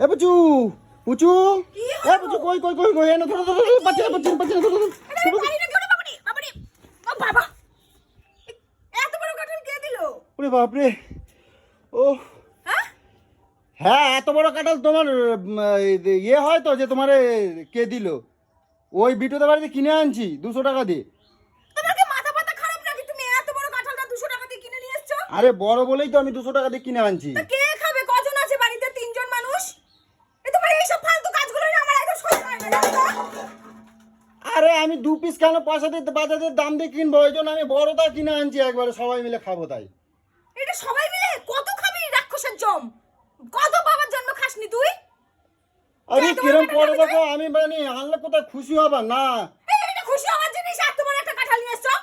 এ পুচু পুচু এ পুচু কই কই কই কই এনে ধরো ধরো পাচ্ছি না ধরো ধরো বাবা এত বড় কাঁঠাল কে দিল? ওরে বাপ রে ও হ্যাঁ এত বড় কাঁঠাল তোমার ইয়ে হয় তো যে তোমার কে দিল? ওই বিটুদের বাড়িতে কিনে আনছি 200 টাকা দিয়ে। তোমার কি মাথা পাতা খারাপ নাকি? তুমি এত বড় কাঁঠালটা 200 টাকা দিয়ে কিনে নিয়ে এসেছো? আরে বড় বলেই তো আমি 200 টাকা দিয়ে কিনে আনছি। তা কে খাবে? কজন আছে বাড়িতে? 3 জন মানুষ। এ তোমার এই সব ফালতু কাজগুলো না আমার একদম সহ্য হয় না, জানো তো? আরে আমি 2 পিস কেন পয়সা দিতে বাজারের দাম দিয়ে কিনবো? ওই জন্য আমি বড়টা কিনে আনছি, একবারে সবাই মিলে খাবো তাই। এটা সবাই মিলে কত খাবি রাক্ষসের জম? কত বাবার জন্ম খাসনি তুই? আরে কিরম পরে দেখো আমি মানে আনলে কোথায় খুশি হবা না? এটা খুশি হওয়ার জিনিস? এত বড় একটা কাঁঠাল নিয়ে এসেছো,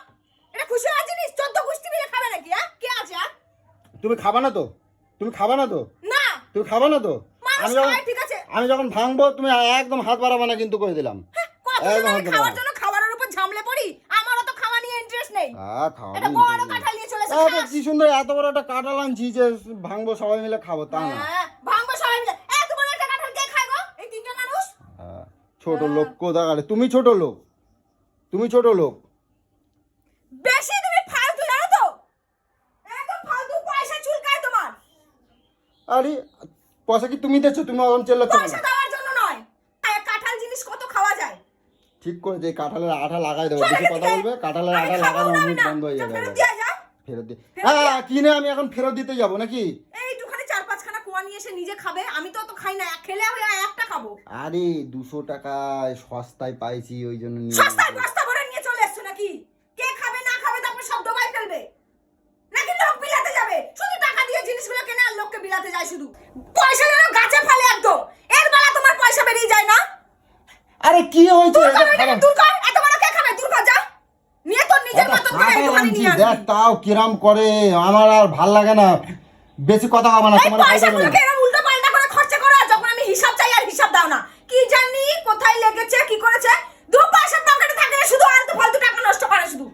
এটা খুশি হওয়ার জিনিস? 14 গোষ্ঠী মিলে খাবে নাকি? হ্যাঁ, কে আছে আর? তুমি খাবা না তো? তুমি খাবা না তো? না তুমি খাবা না তো? মানুষ খায়, ঠিক আছে। আমি যখন ভাঙবো তুমি একদম হাত বাড়াবা না কিন্তু, করে দিলাম। কতজন আমি খাওয়ার জন্য খাবারের উপর ঝামলে পড়ি, আমারও তো খাওয়া নিয়ে ইন্টারেস্ট নেই। খাওয়া এটা বড় কাঁঠাল নিয়ে চলে এসেছে। কি সুন্দর এত বড় একটা কাঁঠাল আনছি যে ভাঙবো সবাই মিলে খাবো, তা না। ভাঙবো সবাই মিলে। এত বড় একটা কাঁঠাল কে খায় গো? এই 3 জন মানুষ। ছোট লোক কোথাকারে? তুমি ছোট লোক, তুমি ছোট লোক। বেশি তুমি ফালতু, জানো তো? একদম ফালতু পয়সা চুলকায় তোমার। আরে পয়সা কি তুমি দিচ্ছ? তুমি ওরকম চেল্লাচ্ছ কেন? পয়সা দেওয়ার জন্য নয়। কাঁঠাল জিনিস কত খাওয়া যায়? ঠিক করে যে কাঁঠালের আঠা লাগাই দেবো। বেশি কথা বলবে, কাঁঠালের আঠা লাগানো মুখ বন্ধ হয়ে যাবে। ফেরত দিয়ে কিনে আমি এখন ফেরত দিতে যাবো নাকি? এইটুখানি 4-5 খানা কোয়া নিয়ে এসে নিজে খাবে, আমি তো অত খাই না। খেলে আমি একটা খাবো। আরে 200 টাকায় সস্তায় পাইছি ওই জন্য নিয়ে সস্তায় বস্তা ভরে নিয়ে চলে এসছো নাকি? কে খাবে না খাবে তারপর সব ডোবাই ফেলবে নাকি? লোক বিলাতে যাবে? শুধু টাকা দিয়ে জিনিসগুলো কেনে আর লোককে বিলাতে যায় শুধু। পয়সা যেন গাছে ফেলে একদম। এর বেলা তোমার পয়সা বেরিয়ে যায় না? আরে কি হয়েছে? দূর কর, এত বড় কে খাবে? দূর কর যা। নিয়ে তোর নিজের মতন করে একটুখানি নিয়ে আসবি। দেখ তাও কিরাম করে, আমার আর ভাল লাগে না। বেশি কথা হবে না, তোমার খাই যাবে না। এরকম উল্টো পাল্টা করে খরচা করো, আর যখন আমি হিসাব চাই আর হিসাব দাও না। কি জানি কোথায় লেগেছে, কি করেছে? দু পয়সার পকেটে থাকে না, শুধু আলতু ফালতু টাকা নষ্ট করে শুধু।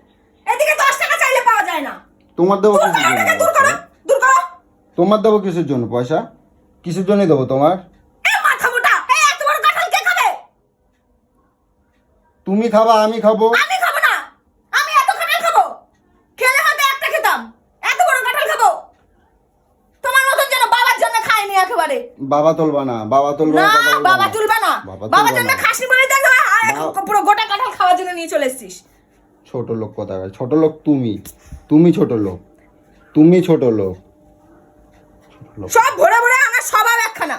এদিকে 10 টাকা চাইলে পাওয়া যায় না। তোমার দেবো কিসের জন্য? দূর করো, দূর করো। তোমার দেবো কিসের জন্য পয়সা? কিসের জন্য দেবো তোমার? এ মাথা মোটা, এত বড় কাঁঠাল কে খাবে? তুমি খাবা, আমি খাবো। আমি খাবো না। আমি এত কাঁঠাল খাবো? খেলে হয়তো একটা খেতাম, এত বড় কাঁঠাল খাবো? তোমার মতন যেন বাবার জন্য খাইনি একেবারে। বাবা তুলবা না, বাবা তুলবা না, না, বাবা তুলবা না। বাবার জন্য খাসনি বলে দেন, পুরো গোটা কাঁঠাল খাওয়ার জন্য নিয়ে চলে এসেছিস। ছোট লোক কথা, ছোট লোক তুমি, তুমি ছোট লোক, তুমি ছোট লোক। সব ভরে ভরে আমার স্বভাব একখানা।